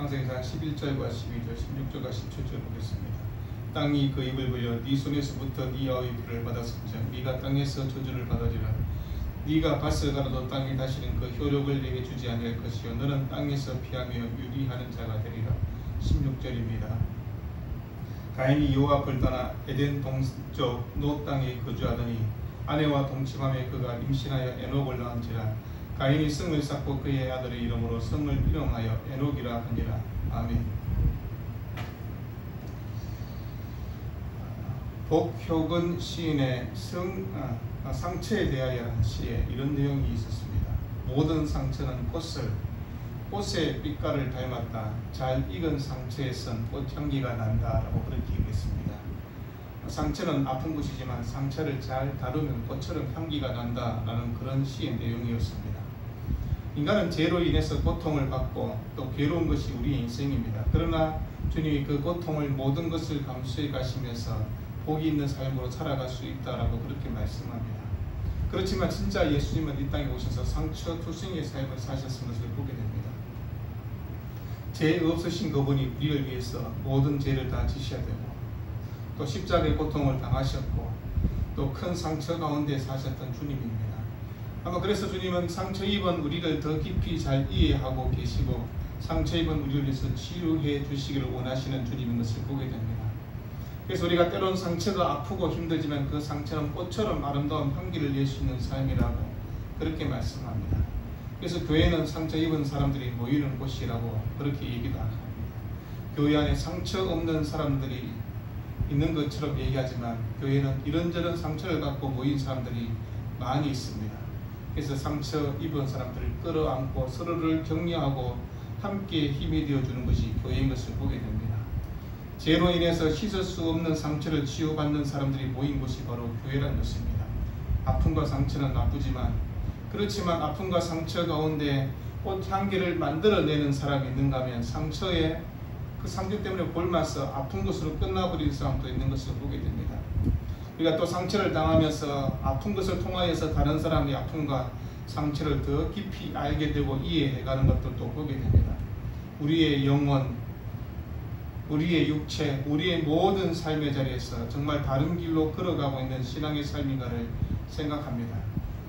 창세기상 11절과 12절, 16절과 17절 보겠습니다. 땅이 그 입을 벌려 네 손에서부터 네 아우의 피를 받았은즉 네가 땅에서 저주를 받으리라. 네가 밭을 갈아도 땅에 다시는 그 효력을 내게 주지 아니할 것이요 너는 땅에서 피하며 유리하는 자가 되리라. 16절입니다. 가인이 여호와 앞을 떠나 에덴 동쪽 노 땅에 거주하더니 아내와 동침함에 그가 임신하여 에녹을 낳은지라. 가인이 성을 쌓고 그의 아들의 이름으로 성을 이름하여 에녹이라 하니라. 아멘. 복효근 시인의 상처에 대하여라는 시에 이런 내용이 있었습니다. 모든 상처는 꽃의 빛깔을 닮았다. 잘 익은 상처에 선 꽃향기가 난다 라고 그렇게 얘기했습니다. 상처는 아픈 것이지만 상처를 잘 다루면 꽃처럼 향기가 난다 라는 그런 시의 내용이었습니다. 인간은 죄로 인해서 고통을 받고 또 괴로운 것이 우리의 인생입니다. 그러나 주님이 그 고통을 모든 것을 감수해 가시면서 복이 있는 삶으로 살아갈 수 있다라고 그렇게 말씀합니다. 그렇지만 진짜 예수님은 이 땅에 오셔서 상처투성이의 삶을 사셨은 것을 보게 됩니다. 죄 없으신 그분이 우리를 위해서 모든 죄를 다 지셔야 되고 또 십자가의 고통을 당하셨고 또 큰 상처 가운데 사셨던 주님입니다. 아마 그래서 주님은 상처 입은 우리를 더 깊이 잘 이해하고 계시고 상처 입은 우리를 위해서 치유해 주시기를 원하시는 주님인 것을 보게 됩니다. 그래서 우리가 때론 상처가 아프고 힘들지만 그 상처는 꽃처럼 아름다운 향기를 낼 수 있는 삶이라고 그렇게 말씀합니다. 그래서 교회는 상처 입은 사람들이 모이는 곳이라고 그렇게 얘기도 합니다. 교회 안에 상처 없는 사람들이 있는 것처럼 얘기하지만 교회는 이런저런 상처를 갖고 모인 사람들이 많이 있습니다. 그래서 상처 입은 사람들을 끌어안고 서로를 격려하고 함께 힘이 되어주는 것이 교회인 것을 보게 됩니다. 죄로 인해서 씻을 수 없는 상처를 치유받는 사람들이 모인 곳이 바로 교회라는 것입니다. 아픔과 상처는 나쁘지만 그렇지만 아픔과 상처 가운데 꽃향기를 만들어내는 사람이 있는가 하면 상처에 그 상처 때문에 골마서 아픈 것으로 끝나버린 사람도 있는 것을 보게 됩니다. 우리가 또 상처를 당하면서 아픈 것을 통하여서 다른 사람의 아픔과 상처를 더 깊이 알게 되고 이해해가는 것들도 보게 됩니다. 우리의 영혼, 우리의 육체, 우리의 모든 삶의 자리에서 정말 다른 길로 걸어가고 있는 신앙의 삶인가를 생각합니다.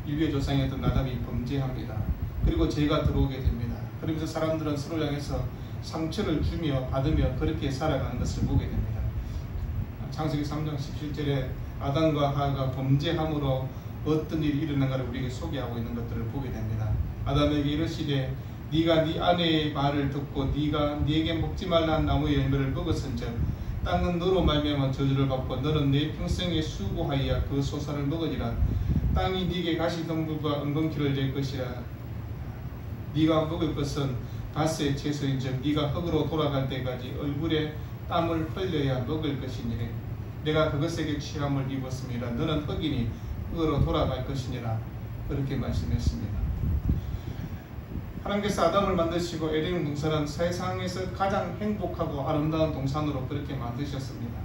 인류의 조상이었던 아담이 범죄합니다. 그리고 죄가 들어오게 됩니다. 그러면서 사람들은 서로 향해서 상처를 주며 받으며 그렇게 살아가는 것을 보게 됩니다. 창세기 3장 17절에 아담과 하와가 범죄함으로 어떤 일이 일어난가를 우리에게 소개하고 있는 것들을 보게 됩니다. 아담에게 이르시되 네가 네 아내의 말을 듣고 네가 네게 먹지 말라는 나무의 열매를 먹었은즉 땅은 너로 말미암아 저주를 받고 너는 내 평생에 수고하여 그 소산을 먹으리라. 땅이 네게 가시덤불과 은근키를 낼 것이라. 네가 먹을 것은 밭의 채소인즉 네가 흙으로 돌아갈 때까지 얼굴에 땀을 흘려야 먹을 것이니라. 내가 그것에게 취함을 입었습니다. 너는 흙이니 흙으로 돌아갈 것이니라. 그렇게 말씀했습니다. 하나님께서 아담을 만드시고 에덴 동산은 세상에서 가장 행복하고 아름다운 동산으로 그렇게 만드셨습니다.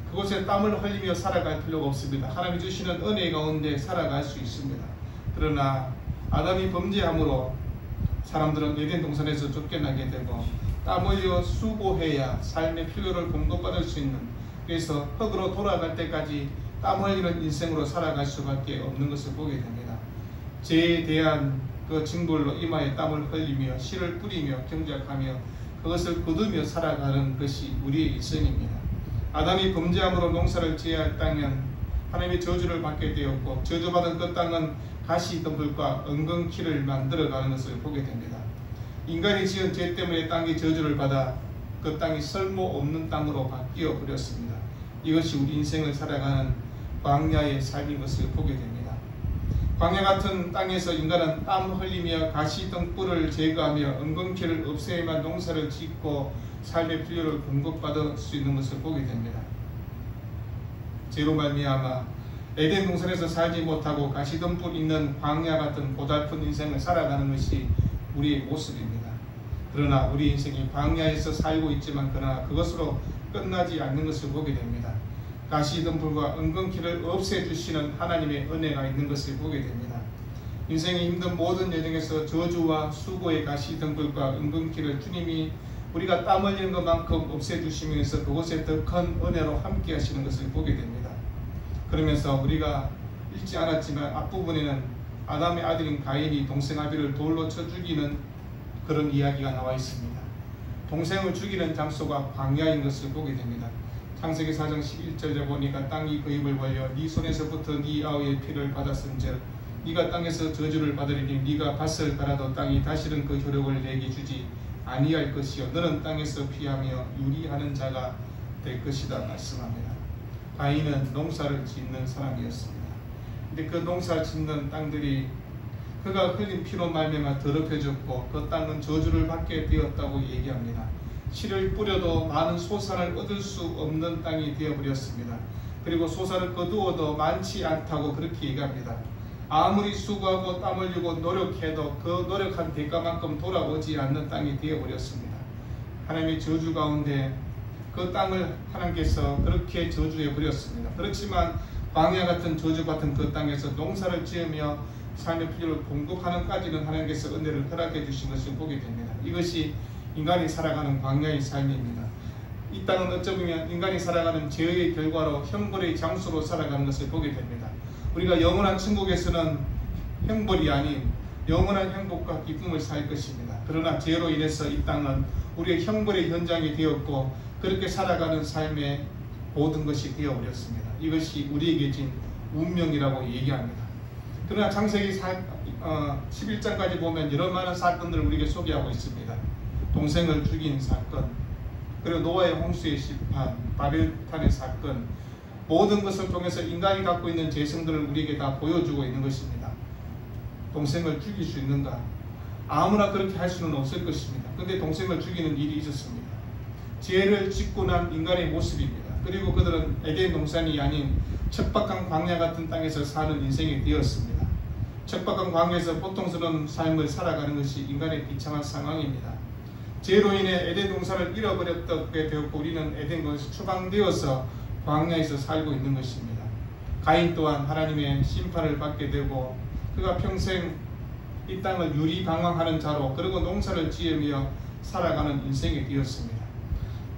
그곳에 땀을 흘리며 살아갈 필요가 없습니다. 하나님이 주시는 은혜 가운데 살아갈 수 있습니다. 그러나 아담이 범죄함으로 사람들은 에덴 동산에서 쫓겨나게 되고 땀 흘려 수고해야 삶의 필요를 공급받을 수 있는, 그래서 흙으로 돌아갈 때까지 땀 흘리는 인생으로 살아갈 수밖에 없는 것을 보게 됩니다. 죄에 대한 그 징벌로 이마에 땀을 흘리며 씨를 뿌리며 경작하며 그것을 거두며 살아가는 것이 우리의 일생입니다. 아담이 범죄함으로 농사를 지어야 할 땅은 하나님의 저주를 받게 되었고 저주받은 그 땅은 가시덤불과 은근키를 만들어가는 것을 보게 됩니다. 인간이 지은 죄 때문에 땅이 저주를 받아 그 땅이 쓸모없는 땅으로 바뀌어 버렸습니다. 이것이 우리 인생을 살아가는 광야의 삶인 것을 보게 됩니다. 광야 같은 땅에서 인간은 땀 흘리며 가시덤불을 제거하며 은근키를 없애야만 농사를 짓고 삶의 필요를 공급받을 수 있는 것을 보게 됩니다. 죄로 말미암아 에덴 동산에서 살지 못하고 가시덤불 있는 광야 같은 고달픈 인생을 살아가는 것이 우리의 모습입니다. 그러나 우리 인생이 광야에서 살고 있지만 그러나 그것으로 끝나지 않는 것을 보게 됩니다. 가시덤불과 은근키를 없애주시는 하나님의 은혜가 있는 것을 보게 됩니다. 인생의 힘든 모든 여정에서 저주와 수고의 가시덤불과 은근키를 주님이 우리가 땀 흘리는 것만큼 없애주시면서 그곳에 더 큰 은혜로 함께 하시는 것을 보게 됩니다. 그러면서 우리가 읽지 않았지만 앞부분에는 아담의 아들인 가인이 동생 아벨을 돌로 쳐 죽이는 그런 이야기가 나와 있습니다. 동생을 죽이는 장소가 광야인 것을 보게 됩니다. 창세기 4장 11절에 보니까 땅이 그 입을 벌려 네 손에서부터 네 아우의 피를 받았은즉 네가 땅에서 저주를 받으리니 네가 밭을 갈아도 땅이 다시는 그 효력을 내게 주지 아니할 것이요 너는 땅에서 피하며 유리하는 자가 될 것이다 말씀합니다. 가인은 농사를 짓는 사람이었습니다. 근데 그 농사 짓는 땅들이 그가 흘린 피로 말미암아 더럽혀졌고 그 땅은 저주를 받게 되었다고 얘기합니다. 씨를 뿌려도 많은 소산을 얻을 수 없는 땅이 되어버렸습니다. 그리고 소산을 거두어도 많지 않다고 그렇게 얘기합니다. 아무리 수고하고 땀 흘리고 노력해도 그 노력한 대가만큼 돌아오지 않는 땅이 되어버렸습니다. 하나님의 저주 가운데 그 땅을 하나님께서 그렇게 저주해 버렸습니다. 그렇지만 광야 같은 저주 같은 그 땅에서 농사를 지으며 삶의 필요를 공급하는까지는 하나님께서 은혜를 허락해 주신 것을 보게 됩니다. 이것이 인간이 살아가는 광야의 삶입니다. 이 땅은 어쩌면 인간이 살아가는 죄의 결과로 형벌의 장소로 살아가는 것을 보게 됩니다. 우리가 영원한 천국에서는 형벌이 아닌 영원한 행복과 기쁨을 살 것입니다. 그러나 죄로 인해서 이 땅은 우리의 형벌의 현장이 되었고 그렇게 살아가는 삶의 모든 것이 되어버렸습니다. 이것이 우리에게 진 운명이라고 얘기합니다. 그러나 창세기 11장까지 보면 여러 많은 사건들을 우리에게 소개하고 있습니다. 동생을 죽인 사건, 그리고 노아의 홍수의 심판, 바벨탄의 사건, 모든 것을 통해서 인간이 갖고 있는 죄성들을 우리에게 다 보여주고 있는 것입니다. 동생을 죽일 수 있는가? 아무나 그렇게 할 수는 없을 것입니다. 그런데 동생을 죽이는 일이 있었습니다. 죄를 짓고 난 인간의 모습입니다. 그리고 그들은 에덴 동산이 아닌 척박한 광야 같은 땅에서 사는 인생이 되었습니다. 척박한 광야에서 보통스러운 삶을 살아가는 것이 인간의 비참한 상황입니다. 죄로 인해 에덴 동산을 잃어버렸게 되었고 우리는 에덴 동산에서 추방되어서 광야에서 살고 있는 것입니다. 가인 또한 하나님의 심판을 받게 되고 그가 평생 이 땅을 유리방황하는 자로 그리고 농사를 지으며 살아가는 인생이 되었습니다.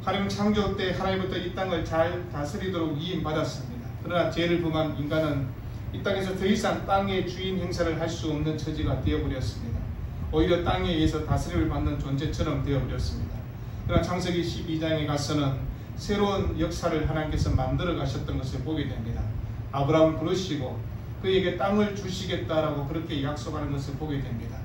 하나님 창조 때 하나님부터 이 땅을 잘 다스리도록 위임받았습니다. 그러나 죄를 범한 인간은 이 땅에서 더 이상 땅의 주인 행사를 할 수 없는 처지가 되어버렸습니다. 오히려 땅에 의해서 다스림을 받는 존재처럼 되어버렸습니다. 그러나 창세기 12장에 가서는 새로운 역사를 하나님께서 만들어 가셨던 것을 보게 됩니다. 아브라함을 부르시고 그에게 땅을 주시겠다라고 그렇게 약속하는 것을 보게 됩니다.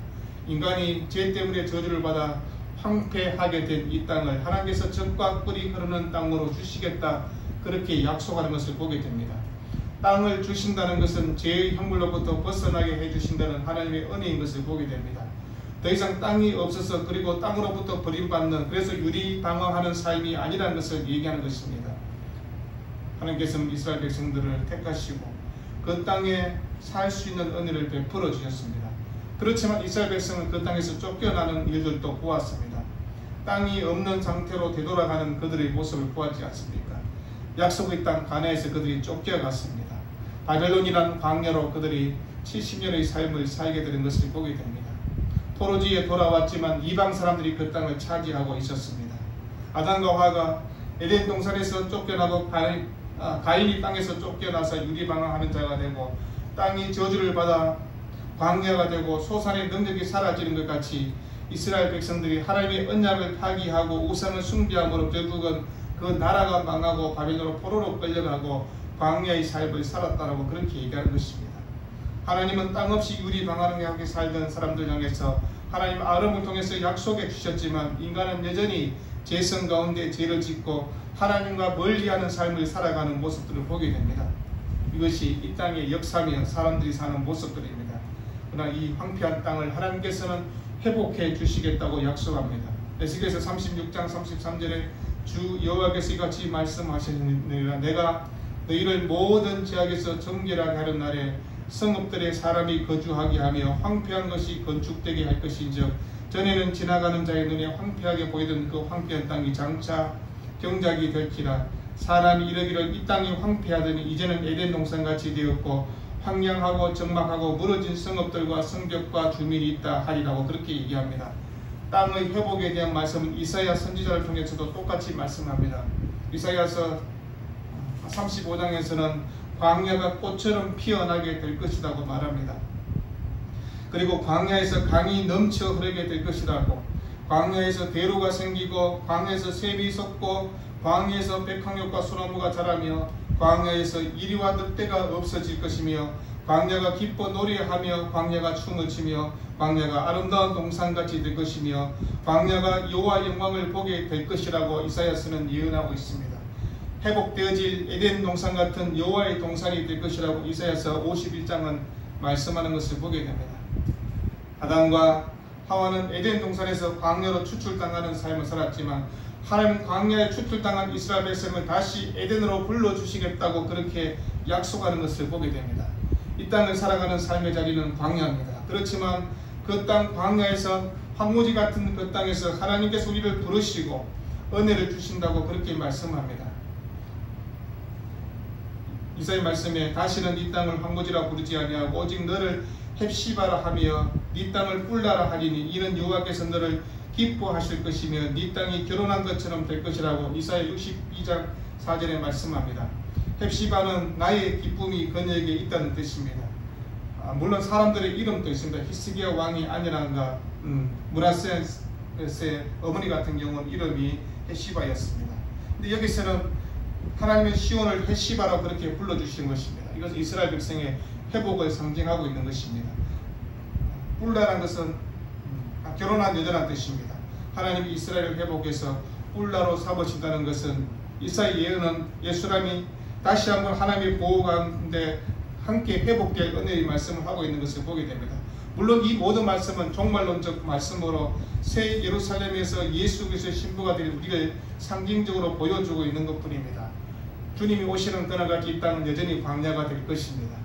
인간이 죄 때문에 저주를 받아 황폐하게 된 이 땅을 하나님께서 젖과 꿀이 흐르는 땅으로 주시겠다 그렇게 약속하는 것을 보게 됩니다. 땅을 주신다는 것은 죄의 형벌로부터 벗어나게 해주신다는 하나님의 은혜인 것을 보게 됩니다. 더 이상 땅이 없어서 그리고 땅으로부터 버림받는 그래서 유리방황하는 삶이 아니라는 것을 얘기하는 것입니다. 하나님께서는 이스라엘 백성들을 택하시고 그 땅에 살 수 있는 은혜를 베풀어 주셨습니다. 그렇지만 이스라엘 백성은 그 땅에서 쫓겨나는 일들도 보았습니다. 땅이 없는 상태로 되돌아가는 그들의 모습을 보았지 않습니까? 약속의 땅 가나안에서 그들이 쫓겨갔습니다. 바벨론이라는 광야로 그들이 70년의 삶을 살게 되는 것을 보게 됩니다. 토로지에 돌아왔지만 이방 사람들이 그 땅을 차지하고 있었습니다. 아담과 하와가 에덴 동산에서 쫓겨나고 가인이 땅에서 쫓겨나서 유리방황하는 자가 되고 땅이 저주를 받아 광야가 되고 소산의 능력이 사라지는 것 같이 이스라엘 백성들이 하나님의 언약을 파기하고 우상을 숭배함으로 결국은 그 나라가 망하고 바벨론으로 포로로 끌려가고 광야의 삶을 살았다라고 그렇게 얘기하는 것입니다. 하나님은 땅 없이 유리방황하게 살던 사람들 향해서 하나님 아름을 통해서 약속해 주셨지만 인간은 여전히 죄성 가운데 죄를 짓고 하나님과 멀리하는 삶을 살아가는 모습들을 보게 됩니다. 이것이 이 땅의 역사며 사람들이 사는 모습들입니다. 그러나 이 황폐한 땅을 하나님께서는 회복해 주시겠다고 약속합니다. 에스겔서 36장 33절에 주 여호와께서 이같이 말씀하시느니라 내가 너희를 모든 죄악에서 정결하게 하는 날에 성읍들에 사람이 거주하게 하며 황폐한 것이 건축되게 할 것인즉 전에는 지나가는 자의 눈에 황폐하게 보이던 그 황폐한 땅이 장차 경작이 될지라 사람이 이르기를 이 땅이 황폐하더니 이제는 에덴 동산같이 되었고 황량하고 적막하고 무너진 성읍들과 성벽과 주민이 있다 하리라고 그렇게 얘기합니다. 땅의 회복에 대한 말씀은 이사야 선지자를 통해서도 똑같이 말씀합니다. 이사야서 35장에서는 광야가 꽃처럼 피어나게 될 것이라고 말합니다. 그리고 광야에서 강이 넘쳐 흐르게 될 것이라고, 광야에서 대로가 생기고 광야에서 샘이 솟고 광야에서 백향목과 소나무가 자라며 광야에서 이리와 늑대가 없어질 것이며 광야가 기뻐 노래하며 광야가 춤을 추며 광야가 아름다운 동산같이 될 것이며 광야가 여호와 영광을 보게 될 것이라고 이사야서는 예언하고 있습니다. 회복되어질 에덴 동산 같은 여호와의 동산이 될 것이라고 이사야서 51장은 말씀하는 것을 보게 됩니다. 아담과 하와는 에덴 동산에서 광야로 추출당하는 삶을 살았지만 하나님은 광야에 추출당한 이스라엘 백성을 다시 에덴으로 불러주시겠다고 그렇게 약속하는 것을 보게 됩니다. 이 땅을 살아가는 삶의 자리는 광야입니다. 그렇지만 그 땅 광야에서 황무지 같은 그 땅에서 하나님께서 우리를 부르시고 은혜를 주신다고 그렇게 말씀합니다. 이사야 말씀에 다시는 이 땅을 황무지라 부르지 아니하고 오직 너를 헵시바라 하며 네 땅을 뿔나라 하리니 이는 여호와께서 너를 기뻐하실 것이며 네 땅이 결혼한 것처럼 될 것이라고 이사야 62장 4절에 말씀합니다. 헵시바는 나의 기쁨이 그녀에게 있다는 뜻입니다. 물론 사람들의 이름도 있습니다. 히스기야 왕이 아내란가 므낫세의 어머니 같은 경우는 이름이 헵시바였습니다. 근데 여기서는 하나님의 시온을 헵시바라고 그렇게 불러주신 것입니다. 이것은 이스라엘 백성의 회복을 상징하고 있는 것입니다. 뿔라라는 것은 결혼한 여자라는 뜻입니다. 하나님이 이스라엘을 회복해서 뿔라로 삼으신다는 것은 이사야 예언은 예수님이 다시 한번 하나님의 보호 가운데 함께 회복될 은혜의 말씀을 하고 있는 것을 보게 됩니다. 물론 이 모든 말씀은 종말론적 말씀으로 새 예루살렘에서 예수 그리스도의 신부가 될 우리를 상징적으로 보여주고 있는 것뿐입니다. 주님이 오시는 그날같이 이 땅은 여전히 광야가 될 것입니다.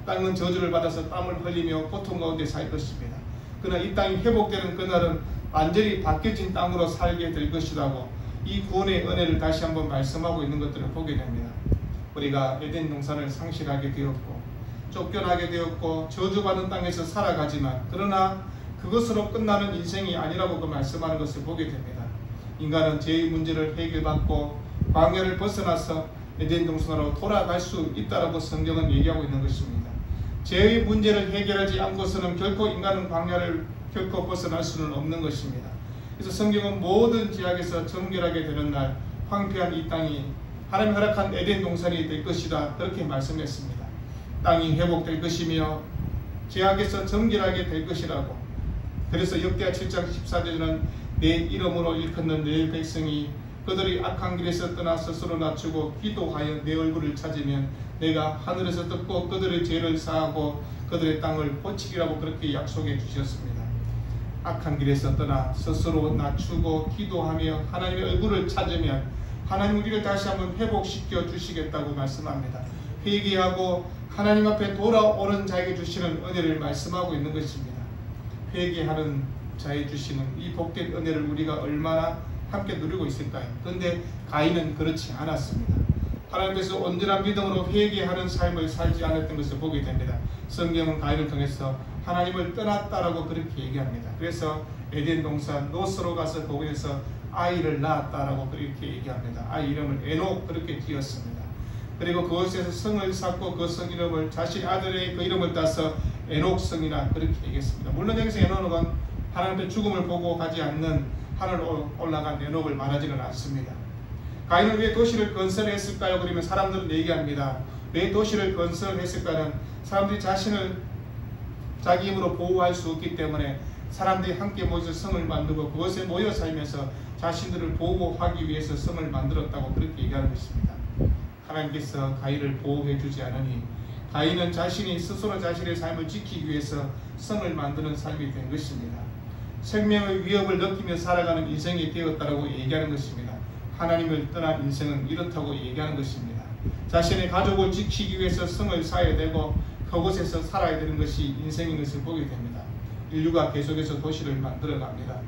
땅은 저주를 받아서 땀을 흘리며 고통 가운데 살 것입니다. 그러나 이 땅이 회복되는 그날은 완전히 바뀌어진 땅으로 살게 될 것이라고 이 구원의 은혜를 다시 한번 말씀하고 있는 것들을 보게 됩니다. 우리가 에덴 동산을 상실하게 되었고 쫓겨나게 되었고 저주받은 땅에서 살아가지만 그러나 그것으로 끝나는 인생이 아니라고 그 말씀하는 것을 보게 됩니다. 인간은 죄의 문제를 해결받고 광야를 벗어나서 에덴 동산으로 돌아갈 수 있다라고 성경은 얘기하고 있는 것입니다. 죄의 문제를 해결하지 않고서는 결코 인간은 광야를 결코 벗어날 수는 없는 것입니다. 그래서 성경은 모든 죄악에서 정결하게 되는 날 황폐한 이 땅이 하나님이 허락한 에덴 동산이 될 것이다 그렇게 말씀했습니다. 땅이 회복될 것이며 죄악에서 정결하게 될 것이라고. 그래서 역대하 7장 14절에는 내 이름으로 일컫는 내 백성이 그들이 악한 길에서 떠나 스스로 낮추고 기도하여 내 얼굴을 찾으면 내가 하늘에서 듣고 그들의 죄를 사하고 그들의 땅을 고치리라고 그렇게 약속해 주셨습니다. 악한 길에서 떠나 스스로 낮추고 기도하며 하나님의 얼굴을 찾으면 하나님 우리를 다시 한번 회복시켜 주시겠다고 말씀합니다. 회개하고 하나님 앞에 돌아오는 자에게 주시는 은혜를 말씀하고 있는 것입니다. 회개하는 자에 주시는 이 복된 은혜를 우리가 얼마나 함께 누리고 있을까요? 그런데 가인은 그렇지 않았습니다. 하나님께서 온전한 믿음으로 회개하는 삶을 살지 않았던 것을 보게 됩니다. 성경은 가인을 통해서 하나님을 떠났다라고 그렇게 얘기합니다. 그래서 에덴 동산 노스로 가서 거기에서 아이를 낳았다라고 그렇게 얘기합니다. 아이 이름을 에녹 그렇게 지었습니다. 그리고 그곳에서 성을 쌓고 그 성 이름을 자신 아들의 그 이름을 따서 에녹 성이라 그렇게 얘기했습니다. 물론 여기서 에녹은 하나님의 죽음을 보고 가지 않는 하늘로 올라간 에녹을 말하지는 않습니다. 가인은 왜 도시를 건설했을까요? 그러면 사람들은 얘기합니다. 왜 도시를 건설했을까는 사람들이 자신을 자기 힘으로 보호할 수 없기 때문에 사람들이 함께 모여서 성을 만들고 그것에 모여 살면서 자신들을 보호하기 위해서 성을 만들었다고 그렇게 얘기하는 것입니다. 하나님께서 가인을 보호해 주지 않으니 가인은 자신이 스스로 자신의 삶을 지키기 위해서 성을 만드는 삶이 된 것입니다. 생명의 위협을 느끼며 살아가는 인생이 되었다고 얘기하는 것입니다. 하나님을 떠난 인생은 이렇다고 얘기하는 것입니다. 자신의 가족을 지키기 위해서 성을 쌓아야 되고 그곳에서 살아야 되는 것이 인생인 것을 보게 됩니다. 인류가 계속해서 도시를 만들어 갑니다.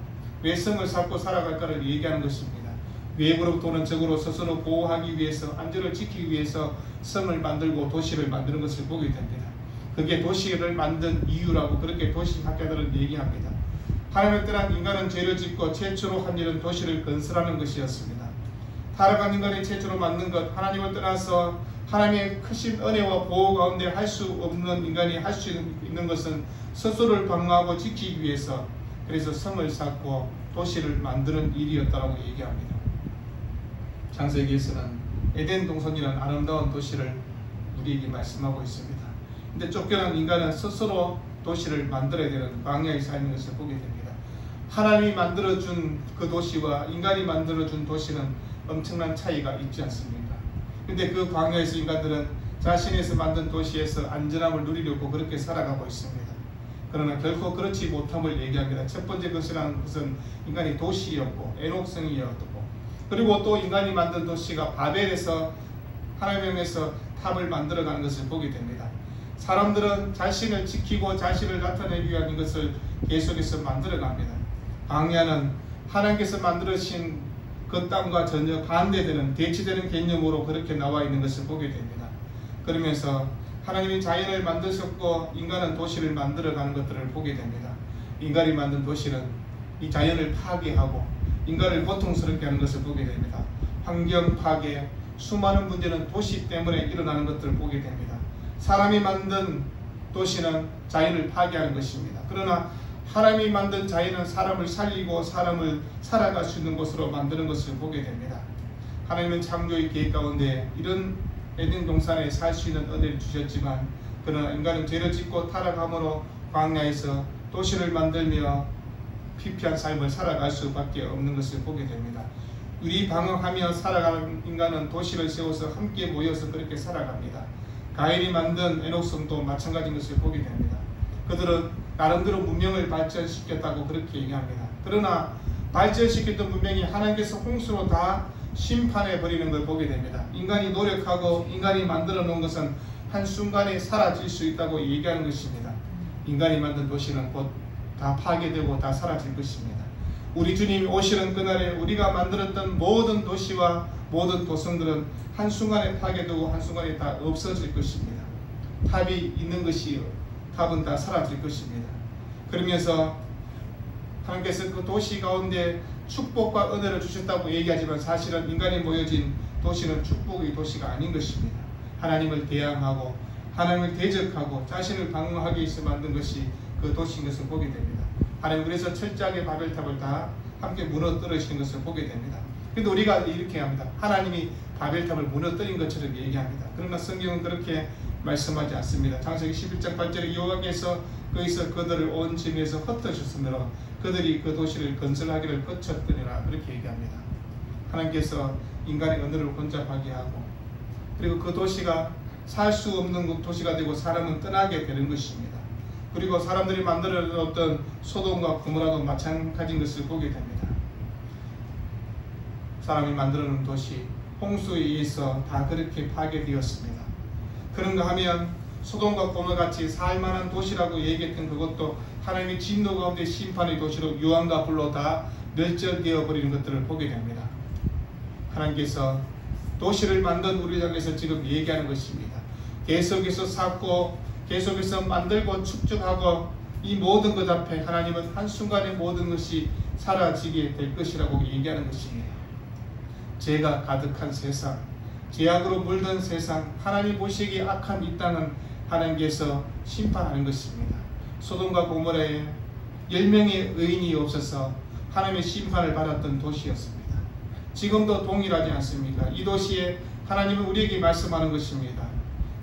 왜 성을 쌓고 살아갈까를 얘기하는 것입니다. 외부로부터 오는 적으로 스스로 보호하기 위해서 안전을 지키기 위해서 성을 만들고 도시를 만드는 것을 보게 됩니다. 그게 도시를 만든 이유라고 그렇게 도시학자들은 얘기합니다. 하나님을 떠난 인간은 죄를 짓고 최초로 한 일은 도시를 건설하는 것이었습니다. 타락한 인간이 최초로 만든 것, 하나님을 떠나서 하나님의 크신 은혜와 보호 가운데 할 수 없는 인간이 할 수 있는 것은 스스로를 방어하고 지키기 위해서, 그래서 성을 쌓고 도시를 만드는 일이었다고 얘기합니다. 창세기에서는 에덴 동산이라는 아름다운 도시를 우리에게 말씀하고 있습니다. 근데 쫓겨난 인간은 스스로 도시를 만들어야 되는 광야에 살는 것을 보게 됩니다. 하나님이 만들어준 그 도시와 인간이 만들어준 도시는 엄청난 차이가 있지 않습니까? 근데 그 광야에서 인간들은 자신에서 만든 도시에서 안전함을 누리려고 그렇게 살아가고 있습니다. 그러나 결코 그렇지 못함을 얘기합니다. 첫 번째 것이라는 것은 인간이 도시였고 에녹성이었고, 그리고 또 인간이 만든 도시가 바벨에서 하나님에서 탑을 만들어가는 것을 보게 됩니다. 사람들은 자신을 지키고 자신을 나타내기 위한 것을 계속해서 만들어갑니다. 광야는 하나님께서 만들으신 그 땅과 전혀 반대되는, 대치되는 개념으로 그렇게 나와 있는 것을 보게 됩니다. 그러면서 하나님이 자연을 만드셨고 인간은 도시를 만들어가는 것들을 보게 됩니다. 인간이 만든 도시는 이 자연을 파괴하고 인간을 고통스럽게 하는 것을 보게 됩니다. 환경 파괴, 수많은 문제는 도시 때문에 일어나는 것들을 보게 됩니다. 사람이 만든 도시는 자연을 파괴하는 것입니다. 그러나 하나님이 만든 자연은 사람을 살리고 사람을 살아갈 수 있는 곳으로 만드는 것을 보게 됩니다. 하나님은 창조의 계획 가운데 이런 에덴 동산에 살 수 있는 은혜를 주셨지만, 그러나 인간은 죄를 짓고 타락함으로 광야에서 도시를 만들며 피폐한 삶을 살아갈 수밖에 없는 것을 보게 됩니다. 우리 방황하며 살아가는 인간은 도시를 세워서 함께 모여서 그렇게 살아갑니다. 가인이 만든 에녹성도 마찬가지인 것을 보게 됩니다. 그들은 나름대로 문명을 발전시켰다고 그렇게 얘기합니다. 그러나 발전시켰던 문명이 하나님께서 홍수로 다 심판해 버리는 걸 보게 됩니다. 인간이 노력하고 인간이 만들어 놓은 것은 한순간에 사라질 수 있다고 얘기하는 것입니다. 인간이 만든 도시는 곧 다 파괴되고 다 사라질 것입니다. 우리 주님이 오시는 그날에 우리가 만들었던 모든 도시와 모든 도성들은 한순간에 파괴되고 한순간에 다 없어질 것입니다. 탑이 있는 것이요, 탑은 다 사라질 것입니다. 그러면서 하나님께서 그 도시 가운데 축복과 은혜를 주셨다고 얘기하지만 사실은 인간이 모여진 도시는 축복의 도시가 아닌 것입니다. 하나님을 대항하고 하나님을 대적하고 자신을 방어하기 위해서 만든 것이 그 도시인 것을 보게 됩니다. 하나님 그래서 철저하게 바벨탑을 다 함께 무너뜨리시는 것을 보게 됩니다. 그런데 우리가 이렇게 합니다. 하나님이 바벨탑을 무너뜨린 것처럼 얘기합니다. 그러나 성경은 그렇게 말씀하지 않습니다. 창세기 11장 8절에 여호와께서 거기서 그들을 온 짐에서 흩으셨으므로 그들이 그 도시를 건설하기를 거쳤더니라, 그렇게 얘기합니다. 하나님께서 인간의 언어를 혼잡하게 하고, 그리고 그 도시가 살 수 없는 도시가 되고 사람은 떠나게 되는 것입니다. 그리고 사람들이 만들어 놓았던 소돔과 고모라도 마찬가지인 것을 보게 됩니다. 사람이 만들어 놓은 도시, 홍수에 의해서 다 그렇게 파괴되었습니다. 그런가 하면 소돔과 고모라 같이 살만한 도시라고 얘기했던 그것도 하나님의 진노 가운데 심판의 도시로 유황과 불로 다 멸절되어 버리는 것들을 보게 됩니다. 하나님께서 도시를 만든 우리 장에서 지금 얘기하는 것입니다. 계속해서 쌓고 계속해서 만들고 축적하고 이 모든 것 앞에 하나님은 한순간에 모든 것이 사라지게 될 것이라고 얘기하는 것입니다. 죄가 가득한 세상, 죄악으로 물든 세상, 하나님 보시기에 악한 이 땅은 하나님께서 심판하는 것입니다. 소돔과 고모라에 10명의 의인이 없어서 하나님의 심판을 받았던 도시였습니다. 지금도 동일하지 않습니까? 이 도시에 하나님은 우리에게 말씀하는 것입니다.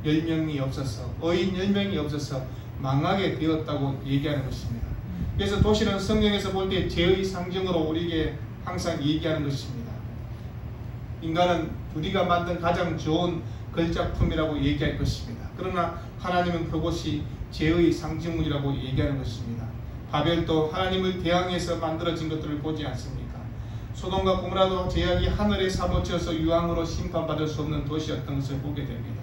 10명이 없어서, 의인 10명이 없어서 망하게 되었다고 얘기하는 것입니다. 그래서 도시는 성경에서 볼 때 죄의 상징으로 우리에게 항상 얘기하는 것입니다. 인간은 우리가 만든 가장 좋은 걸작품이라고 얘기할 것입니다. 그러나 하나님은 그곳이 죄의 상징물이라고 얘기하는 것입니다. 바벨도 하나님을 대항해서 만들어진 것들을 보지 않습니까? 소돔과 고모라도 죄악이 하늘에 사무쳐서 유황으로 심판받을 수 없는 도시였던 것을 보게 됩니다.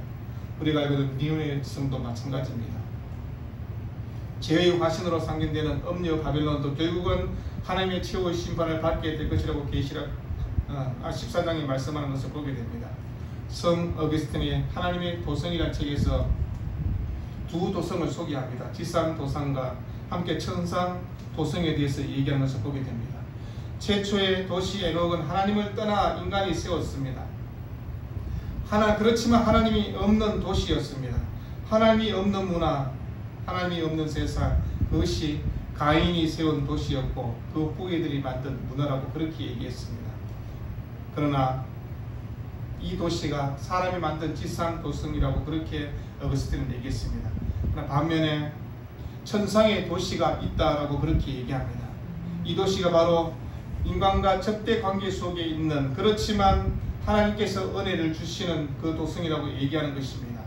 우리가 알고 있는 니느웨 성도 마찬가지입니다. 죄의 화신으로 상징되는 음녀 바벨론도 결국은 하나님의 최후의 심판을 받게 될 것이라고 계시록 14장에 말씀하는 것을 보게 됩니다. 성 어거스틴이 하나님의 도성이라는 책에서 두 도성을 소개합니다. 지상 도성과 함께 천상 도성에 대해서 얘기하는 것을 보게 됩니다. 최초의 도시 에녹은 하나님을 떠나 인간이 세웠습니다. 그렇지만 하나님이 없는 도시였습니다. 하나님이 없는 문화, 하나님이 없는 세상, 그것이 가인이 세운 도시였고 그 후예들이 만든 문화라고 그렇게 얘기했습니다. 그러나 이 도시가 사람이 만든 지상 도성이라고 그렇게 어거스틴은 얘기했습니다. 그러나 반면에 천상의 도시가 있다라고 그렇게 얘기합니다. 이 도시가 바로 인간과 적대 관계 속에 있는, 그렇지만 하나님께서 은혜를 주시는 그 도성이라고 얘기하는 것입니다.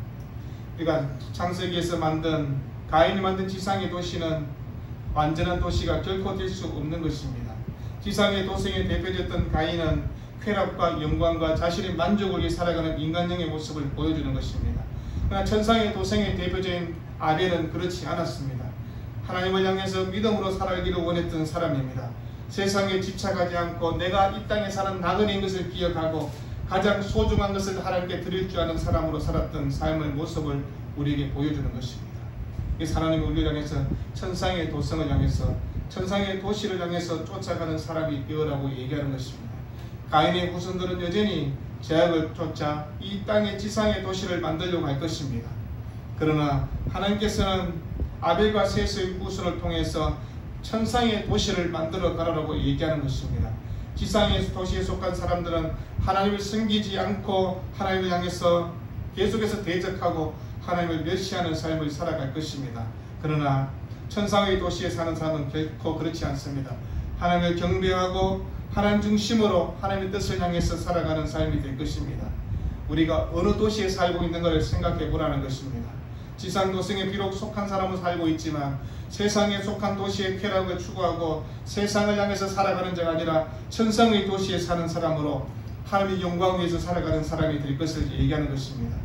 그러니까 창세기에서 가인이 만든 지상의 도시는 완전한 도시가 결코 될 수 없는 것입니다. 지상의 도성에 대표됐던 가인은 쾌락과 영광과 자신의 만족을 위해 살아가는 인간형의 모습을 보여주는 것입니다. 그러나 천상의 도성의 대표적인 아벨은 그렇지 않았습니다. 하나님을 향해서 믿음으로 살아가기를 원했던 사람입니다. 세상에 집착하지 않고 내가 이 땅에 사는 나그네인 것을 기억하고 가장 소중한 것을 하나님께 드릴 줄 아는 사람으로 살았던 삶의 모습을 우리에게 보여주는 것입니다. 그래서 하나님은 우리를 향해서 천상의 도성을 향해서, 천상의 도시를 향해서 쫓아가는 사람이 되어라고 얘기하는 것입니다. 가인의 후손들은 여전히 죄악을 쫓아 이 땅의 지상의 도시를 만들려고 할 것입니다. 그러나 하나님께서는 아벨과 셋의 후손을 통해서 천상의 도시를 만들어 가라라고 얘기하는 것입니다. 지상의 도시에 속한 사람들은 하나님을 섬기지 않고 하나님을 향해서 계속해서 대적하고 하나님을 멸시하는 삶을 살아갈 것입니다. 그러나 천상의 도시에 사는 사람은 결코 그렇지 않습니다. 하나님을 경배하고 하나님 중심으로 하나님의 뜻을 향해서 살아가는 삶이 될 것입니다. 우리가 어느 도시에 살고 있는 것을 생각해 보라는 것입니다. 지상 도성에 비록 속한 사람은 살고 있지만 세상에 속한 도시의 쾌락을 추구하고 세상을 향해서 살아가는 자가 아니라 천상의 도시에 사는 사람으로 하나님의 영광을 위해서 살아가는 사람이 될 것을 얘기하는 것입니다.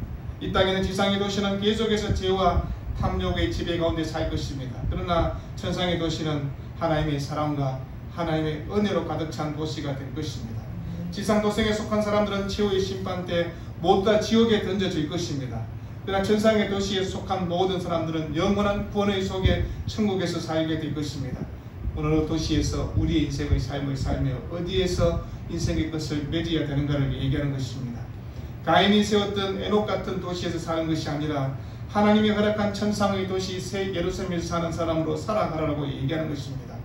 이 땅에는 지상의 도시는 계속해서 죄와 탐욕의 지배 가운데 살 것입니다. 그러나 천상의 도시는 하나님의 사랑과 하나님의 은혜로 가득 찬 도시가 될 것입니다. 지상 도성에 속한 사람들은 최후의 심판 때 모두 다 지옥에 던져질 것입니다. 그러나 천상의 도시에 속한 모든 사람들은 영원한 구원의 속에 천국에서 살게 될 것입니다. 어느 도시에서 우리의 인생의 삶을 살며 어디에서 인생의 것을 맺어야 되는가를 얘기하는 것입니다. 가인이 세웠던 에녹 같은 도시에서 사는 것이 아니라 하나님이 허락한 천상의 도시 새 예루살렘에서 사는 사람으로 살아가라고 얘기하는 것입니다.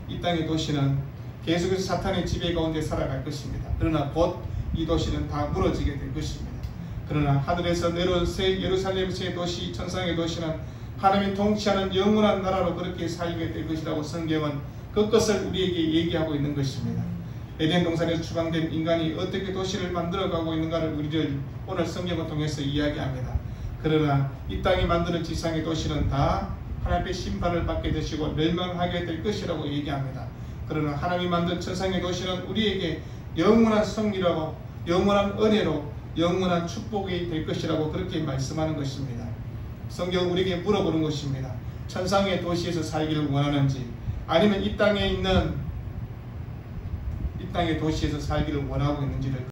이 땅의 도시는 계속해서 사탄의 지배 가운데 살아갈 것입니다. 그러나 곧 이 도시는 다 무너지게 될 것입니다. 그러나 하늘에서 내려온 새 예루살렘 새 도시 천상의 도시는 하나님이 통치하는 영원한 나라로 그렇게 살게 될 것이라고 성경은 그것을 우리에게 얘기하고 있는 것입니다. 에덴 동산에서 추방된 인간이 어떻게 도시를 만들어가고 있는가를 우리를 오늘 성경을 통해서 이야기합니다. 그러나 이 땅이 만드는 지상의 도시는 다 하나님의 심판을 받게 되시고 멸망하게 될 것이라고 얘기합니다. 그러나 하나님이 만든 천상의 도시는 우리에게 영원한 승리라고, 영원한 은혜로, 영원한 축복이 될 것이라고 그렇게 말씀하는 것입니다. 성경은 우리에게 물어보는 것입니다. 천상의 도시에서 살기를 원하는지 아니면 이 땅에 있는 이 땅의 도시에서 살기를 원하고 있는지를